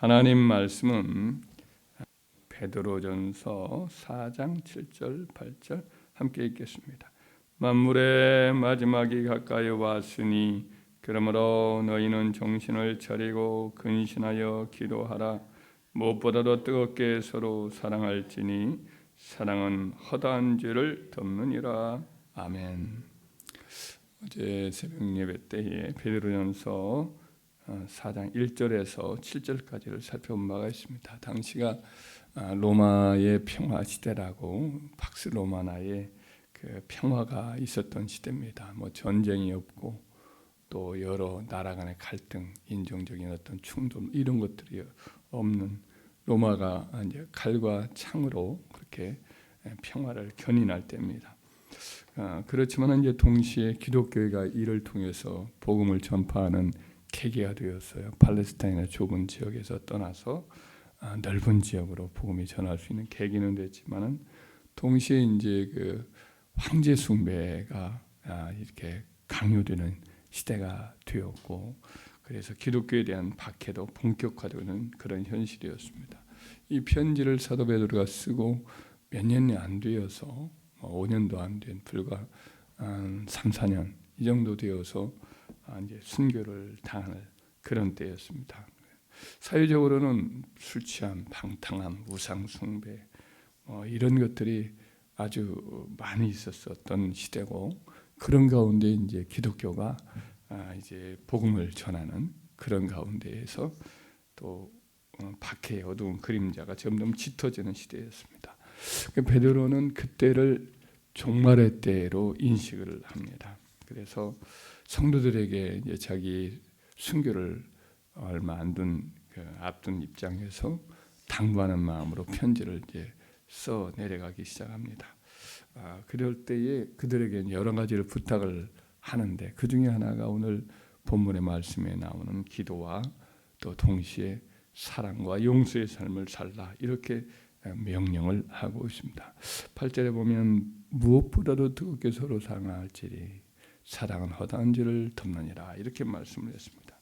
하나님 말씀은 베드로전서 4장 7절 8절 함께 읽겠습니다. 만물의 마지막이 가까이 왔으니 그러므로 너희는 정신을 차리고 근신하여 기도하라. 무엇보다도 뜨겁게 서로 사랑할지니 사랑은 허다한 죄를 덮느니라. 아멘. 어제 새벽 예배 때에 베드로전서 4장 1절에서 7절까지를 살펴본 바가 있습니다. 당시가 로마의 평화 시대라고 팍스 로마나의 그 평화가 있었던 시대입니다. 뭐 전쟁이 없고 또 여러 나라 간의 갈등, 인종적인 어떤 충돌 이런 것들이 없는 로마가 이제 칼과 창으로 그렇게 평화를 견인할 때입니다. 그렇지만 이제 동시에 기독교회가 이를 통해서 복음을 전파하는 계기가 되었어요. 팔레스타인의 좁은 지역에서 떠나서 넓은 지역으로 복음이 전할 수 있는 계기는 됐지만은 동시에 이제 그 황제 숭배가 이렇게 강요되는 시대가 되었고, 그래서 기독교에 대한 박해도 본격화되는 그런 현실이었습니다. 이 편지를 사도 베드로가 쓰고 몇 년이 안 되어서 5년도 안 된 불과 3, 4년 이 정도 되어서 이제 순교를 당할 그런 때였습니다. 사회적으로는 술 취함, 방탕함, 우상 숭배 이런 것들이 아주 많이 있었던 시대고, 그런 가운데 이제 기독교가 이제 복음을 전하는 그런 가운데에서 또 박해의 어두운 그림자가 점점 짙어지는 시대였습니다. 베드로는 그때를 종말의 때로 인식을 합니다. 그래서 성도들에게 이제 자기 순교를 얼마 안 둔 앞둔 입장에서 당부하는 마음으로 편지를 이제 써 내려가기 시작합니다. 그럴 때에 그들에게 여러 가지를 부탁을 하는데, 그 중에 하나가 오늘 본문의 말씀에 나오는 기도와 또 동시에 사랑과 용서의 삶을 살라, 이렇게 명령을 하고 있습니다. 8절에 보면 무엇보다도 뜨겁게 서로 사랑할지니 사랑은 허다한 죄를 덮느니라, 이렇게 말씀을 했습니다.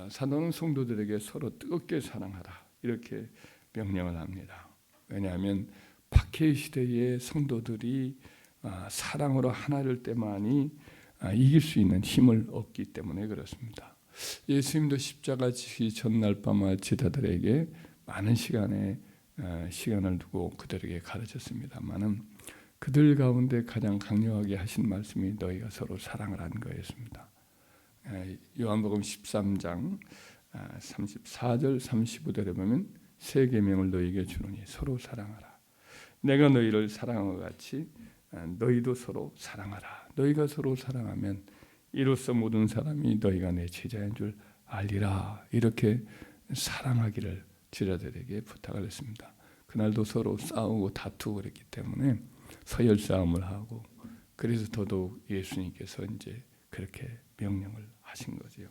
사도는 성도들에게 서로 뜨겁게 사랑하라, 이렇게 명령을 합니다. 왜냐하면 박해 시대의 성도들이 사랑으로 하나될 때만이 이길 수 있는 힘을 얻기 때문에 그렇습니다. 예수님도 십자가 지기 전날 밤 제자들에게 많은 시간을 두고 그들에게 가르쳤습니다만은 그들 가운데 가장 강력하게 하신 말씀이 너희가 서로 사랑을 하는 거였습니다. 요한복음 13장 34절 35절에 보면 새 계명을 너희에게 주노니 서로 사랑하라. 내가 너희를 사랑한 것 같이 너희도 서로 사랑하라. 너희가 서로 사랑하면 이로써 모든 사람이 너희가 내 제자인 줄 알리라. 이렇게 사랑하기를 제자들에게 부탁을 했습니다. 그날도 서로 싸우고 다투고 그랬기 때문에 서열 싸움을 하고, 그래서 더더욱 예수님께서 이제 그렇게 명령을 하신 거죠.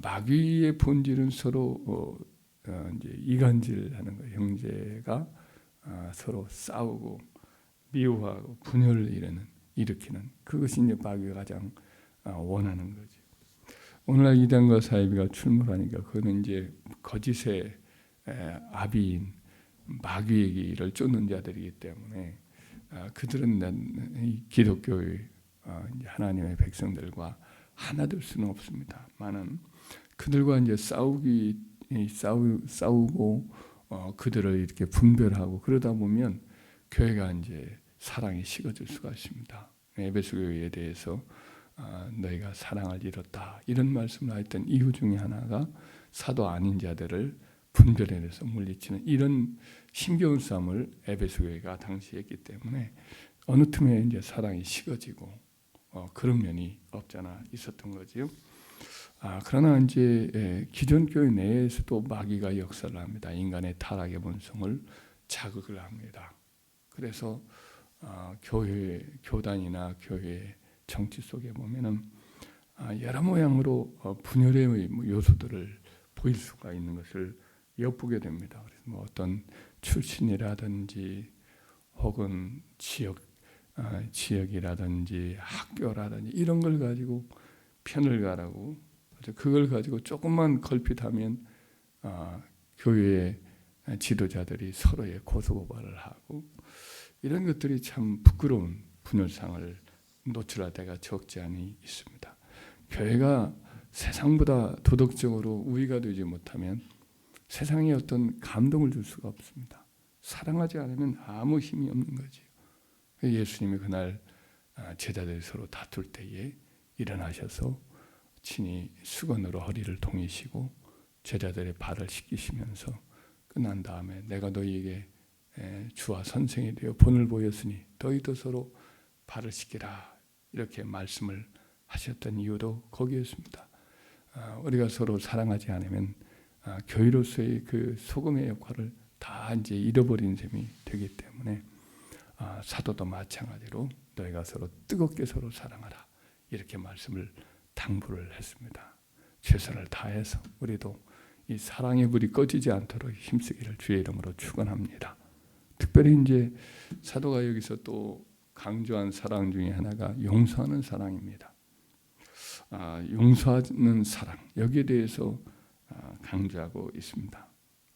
마귀의 본질은 서로 이제 이간질하는 거예요. 형제가 서로 싸우고 미워하고 분열을 일으키는 그것이 이제 마귀가 가장 원하는 거죠. 오늘날 이단과 사이비가 출몰하니까 그거는 이제 거짓의 아비인 마귀의 길을 쫓는 자들이기 때문에 그들은 기독교의 하나님의 백성들과 하나 될 수는 없습니다. 많은 그들과 이제 싸우고 그들을 이렇게 분별하고 그러다 보면 교회가 이제 사랑이 식어질 수가 있습니다. 에베소 교회에 대해서 너희가 사랑을 잃었다, 이런 말씀을 했던 이유 중에 하나가 사도 아닌 자들을 분별해내서 물리치는 이런 힘겨운 싸움을 에베소 교회가 당시 했기 때문에 어느 틈에 이제 사랑이 식어지고 그런 면이 없잖아 있었던 거지요. 그러나 이제 기존 교회 내에서도 마귀가 역사를 합니다. 인간의 타락의 본성을 자극을 합니다. 그래서 교단이나 교회 정치 속에 보면은 여러 모양으로 분열의 요소들을 보일 수가 있는 것을 엿보게 됩니다. 그래서 뭐 어떤 출신이라든지 혹은 지역이라든지 학교라든지 이런 걸 가지고 편을 가라고, 그걸 가지고 조금만 걸핏하면 교회의 지도자들이 서로의 고소고발을 하고 이런 것들이 참 부끄러운 분열상을 노출할 때가 적지 않이 있습니다. 교회가 세상보다 도덕적으로 우위가 되지 못하면 세상에 어떤 감동을 줄 수가 없습니다. 사랑하지 않으면 아무 힘이 없는 거지요. 예수님이 그날 제자들이 서로 다툴 때에 일어나셔서 친히 수건으로 허리를 동이시고 제자들의 발을 씻기시면서 끝난 다음에 내가 너희에게 주와 선생이 되어 본을 보였으니 너희도 서로 발을 씻기라 이렇게 말씀을 하셨던 이유도 거기였습니다. 우리가 서로 사랑하지 않으면 교회로서의 그 소금의 역할을 다 이제 잃어버린 셈이 되기 때문에 사도도 마찬가지로 너희가 서로 뜨겁게 서로 사랑하라 이렇게 말씀을 당부를 했습니다. 최선을 다해서 우리도 이 사랑의 불이 꺼지지 않도록 힘쓰기를 주의 이름으로 축원합니다. 특별히 이제 사도가 여기서 또 강조한 사랑 중에 하나가 용서하는 사랑입니다. 용서하는 사랑 여기에 대해서 강조하고 있습니다.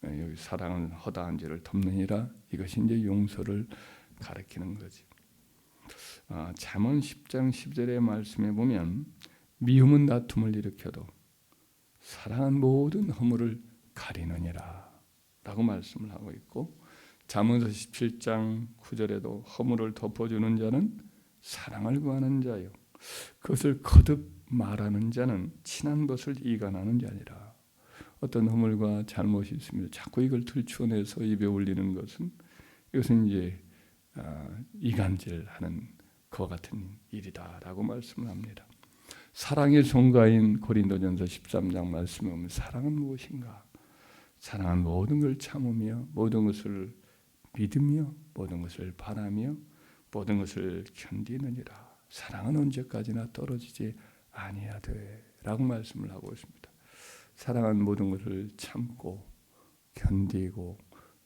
여기 사랑은 허다한 죄를 덮느니라 이것이 이제 용서를 가리키는 거지. 잠언 10장 10절의 말씀에 보면 미움은 다툼을 일으켜도 사랑은 모든 허물을 가리느니라 라고 말씀을 하고 있고 잠언서 17장 9절에도 허물을 덮어주는 자는 사랑을 구하는 자요 그것을 거듭 말하는 자는 친한 것을 이간하는 자니라. 어떤 허물과 잘못이 있으면 자꾸 이걸 들추어내서 입에 올리는 것은 이것은 이제 이간질하는 그와 같은 일이다라고 말씀을 합니다. 사랑의 송가인 고린도전서 13장 말씀에 보면 사랑은 무엇인가? 사랑은 모든 걸 참으며 모든 것을 믿으며 모든 것을 바라며 모든 것을 견디느니라. 사랑은 언제까지나 떨어지지 아니하되라고 말씀을 하고 있습니다. 사랑은 모든 것을 참고 견디고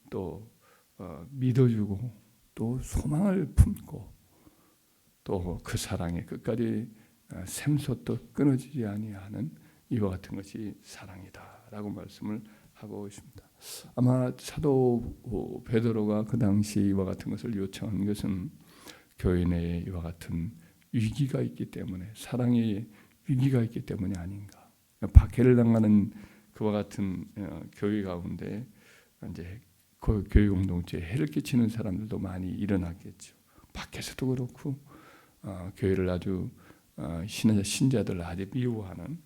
또 믿어주고 또 소망을 품고 또 그 사랑에 끝까지 샘솟도 끊어지지 아니하는 이와 같은 것이 사랑이다라고 말씀을 하고 있습니다. 아마 사도 베드로가 그 당시 이와 같은 것을 요청한 것은 교회 내에 이와 같은 위기가 있기 때문에 사랑의 위기가 있기 때문이 아닌가. 박해를 당하는 그와 같은 교회 가운데 이제 그 교회 공동체에 해를 끼치는 사람들도 많이 일어났겠죠. 밖에서도 그렇고 교회를 아주 신자들 아주 미워하는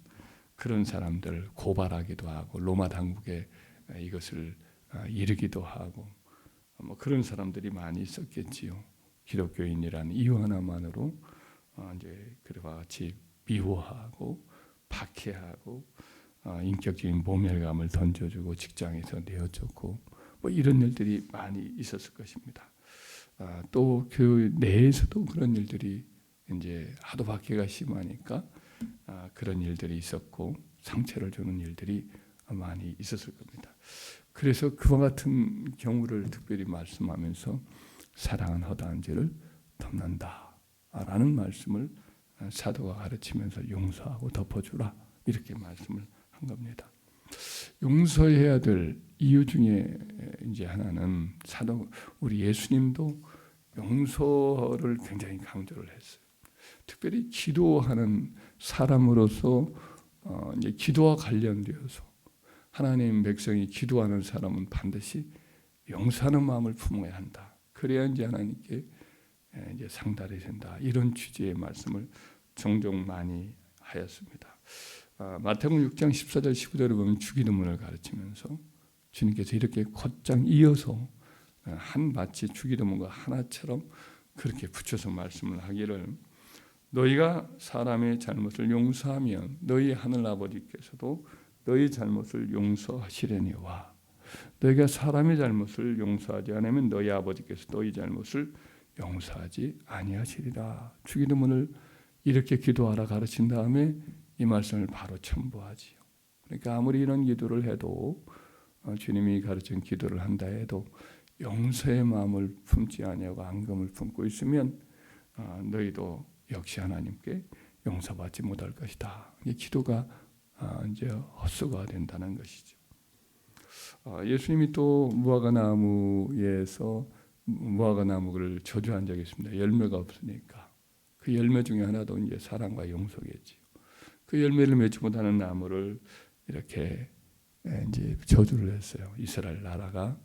그런 사람들 고발하기도 하고 로마 당국에 이것을 이르기도 하고 뭐 그런 사람들이 많이 있었겠지요. 기독교인이라는 이유 하나만으로 이제 그와 같이 미워하고 박해하고 인격적인 모멸감을 던져주고 직장에서 내어줬고 뭐 이런 일들이 많이 있었을 것입니다. 또 교회 내에서도 그런 일들이 이제 하도 박해가 심하니까 그런 일들이 있었고 상처를 주는 일들이 많이 있었을 겁니다. 그래서 그와 같은 경우를 특별히 말씀하면서 사랑은 허다한 죄를 덮는다라는 말씀을 사도가 가르치면서 용서하고 덮어주라 이렇게 말씀을 한 겁니다. 용서해야 될 이유 중에 이제 하나는 사도 우리 예수님도 용서를 굉장히 강조를 했어요. 특별히 기도하는 사람으로서 이제 기도와 관련되어서 하나님 백성이 기도하는 사람은 반드시 용서하는 마음을 품어야 한다. 그래야 이제 하나님께 이제 상달이 된다. 이런 취지의 말씀을 종종 많이 하였습니다. 마태복음 6장 14절 19절을 보면 주기도문을 가르치면서 주님께서 이렇게 곧장 이어서 한 마치 주기도문과 하나처럼 그렇게 붙여서 말씀을 하기를 너희가 사람의 잘못을 용서하면 너희 하늘 아버지께서도 너희 잘못을 용서하시려니와 너희가 사람의 잘못을 용서하지 않으면 너희 아버지께서 너희 잘못을 용서하지 아니하시리라. 주기도문을 이렇게 기도하라 가르친 다음에 이 말씀을 바로 첨부하지요. 그러니까 아무리 이런 기도를 해도 주님이 가르친 기도를 한다 해도 용서의 마음을 품지 아니하고 앙금을 품고 있으면 너희도 역시 하나님께 용서받지 못할 것이다. 이 기도가 이제 헛수가 된다는 것이죠. 예수님이 또 무화과나무에서 무화과나무를 저주한 적이 있습니다. 열매가 없으니까. 그 열매 중에 하나도 이제 사랑과 용서겠지요. 그 열매를 맺지 못하는 나무를 이렇게 이제 저주를 했어요. 이스라엘 나라가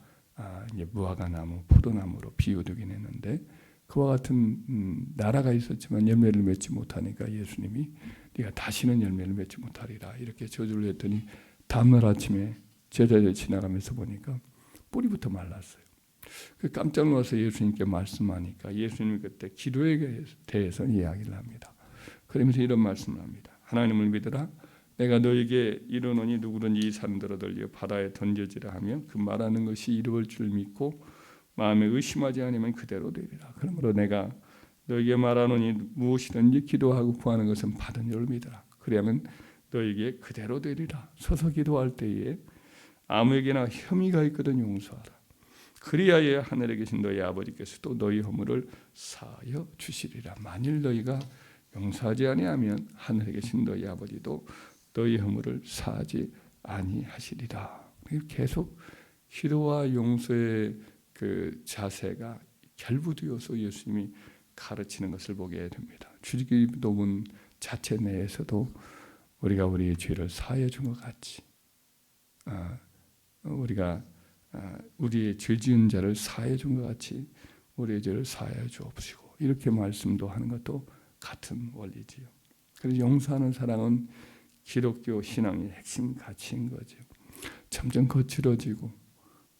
이제 무화과나무, 포도나무로 비유되긴 했는데, 그와 같은 나라가 있었지만 열매를 맺지 못하니까 예수님이 네가 다시는 열매를 맺지 못하리라 이렇게 저주를 했더니 다음날 아침에 제자들 지나가면서 보니까 뿌리부터 말랐어요. 깜짝 놀라서 예수님께 말씀하니까 예수님이 그때 기도에 대해서 이야기를 합니다. 그러면서 이런 말씀을 합니다. 하나님을 믿으라. 내가 너에게 이르노니 누구든지 이 산들어 들려 바다에 던져지라 하면 그 말하는 것이 이루어질 줄 믿고 마음에 의심하지 않으면 그대로 되리라. 그러므로 내가 너에게 말하노니 무엇이든지 기도하고 구하는 것은 받은 줄 믿으라. 그러면 너에게 그대로 되리라. 서서 기도할 때에 아무에게나 혐의가 있거든 용서하라. 그리하여 하늘에 계신 너희 아버지께서 또 너희 허물을 사하여 주시리라. 만일 너희가 용서하지 아니하면 하늘에 계신 너희 아버지도 너희 허물을 사하지 아니하시리라. 계속 기도와 용서의 그 자세가 결부되어서 예수님이 가르치는 것을 보게 됩니다. 주기도문 자체 내에서도 우리가 우리의 죄를 사하여 준 것 같이 우리가 우리의 죄 지은 자를 사하여 준 것 같이 우리의 죄를 사하여 주옵시고 이렇게 말씀도 하는 것도 같은 원리지요. 그래서 용서하는 사랑은 기독교 신앙의 핵심 가치인 거죠. 점점 거칠어지고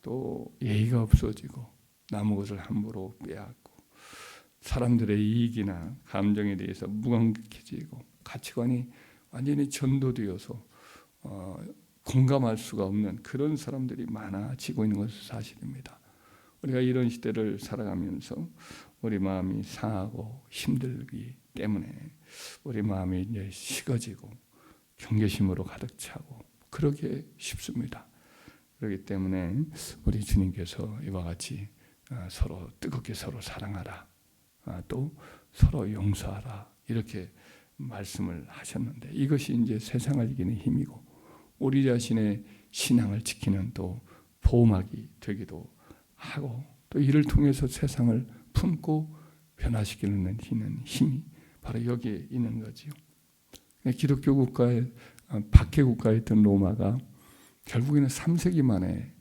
또 예의가 없어지고 남의 것을 함부로 빼앗고 사람들의 이익이나 감정에 대해서 무감각해지고 가치관이 완전히 전도되어서 공감할 수가 없는 그런 사람들이 많아지고 있는 것은 사실입니다. 우리가 이런 시대를 살아가면서 우리 마음이 상하고 힘들기 때문에 우리 마음이 이제 식어지고 경계심으로 가득 차고 그러게 쉽습니다. 그렇기 때문에 우리 주님께서 이와 같이 서로 뜨겁게 서로 사랑하라, 또 서로 용서하라 이렇게 말씀을 하셨는데 이것이 이제 세상을 이기는 힘이고 우리 자신의 신앙을 지키는 또 보호막이 되기도 하고 또 이를 통해서 세상을 품고 변화시키는 힘이 바로 여기에 있는 거지요. 기독교 국가의 박해 국가였던 로마가 결국에는 3세기 만에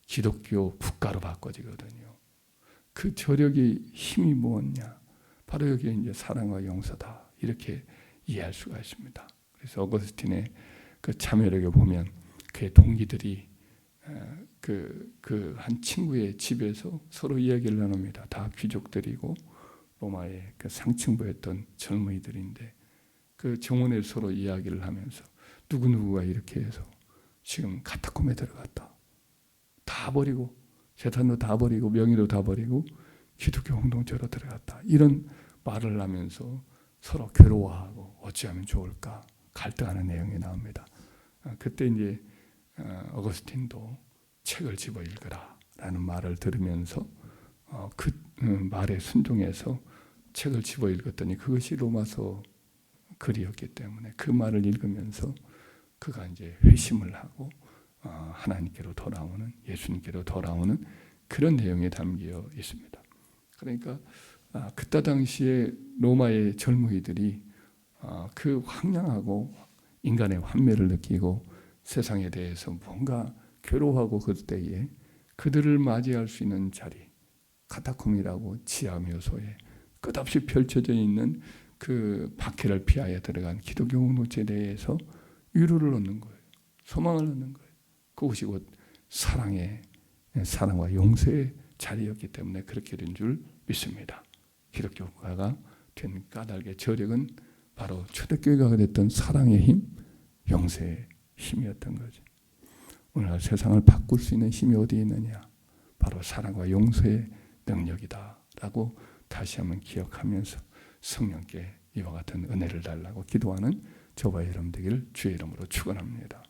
기독교 국가로 바꿔지거든요. 그 저력이 힘이 무엇냐? 바로 여기에 이제 사랑과 용서다. 이렇게 이해할 수가 있습니다. 그래서 어거스틴의 그 참여력에 보면 그의 동기들이 그 한 친구의 집에서 서로 이야기를 나눕니다. 다 귀족들이고 로마의 그 상층부였던 젊은이들인데 그 정원에 서로 이야기를 하면서 누구누구가 이렇게 해서 지금 카타콤에 들어갔다. 다 버리고 재산도 다 버리고 명예도 다 버리고 기독교 공동체로 들어갔다. 이런 말을 하면서 서로 괴로워하고 어찌하면 좋을까 갈등하는 내용이 나옵니다. 그때 이제 어거스틴도 책을 집어 읽으라 라는 말을 들으면서 그 말에 순종해서 책을 집어 읽었더니 그것이 로마서 글이었기 때문에 그 말을 읽으면서 그가 이제 회심을 하고 하나님께로 돌아오는 예수님께로 돌아오는 그런 내용이 담겨 있습니다. 그러니까 그때 당시에 로마의 젊은이들이 그 황량하고 인간의 환멸을 느끼고 세상에 대해서 뭔가 괴로워하고 그때에 그들을 맞이할 수 있는 자리 카타콤이라고 지하 묘소에 끝없이 펼쳐져 있는 그 박해를 피하여 들어간 기독교 공동체에 대해서 위로를 얻는 거예요. 소망을 얻는 거예요. 그것이 곧 사랑과 용서의 자리였기 때문에 그렇게 된 줄 믿습니다. 기독교 국가가 된 까닭의 저력은 바로 초대교회가 됐던 사랑의 힘, 용서의 힘이었던 거죠. 오늘 세상을 바꿀 수 있는 힘이 어디에 있느냐? 바로 사랑과 용서의 능력이다 라고 다시 한번 기억하면서 성령께 이와 같은 은혜를 달라고 기도하는 저와 여러분 되기를 주의 이름으로 축원합니다.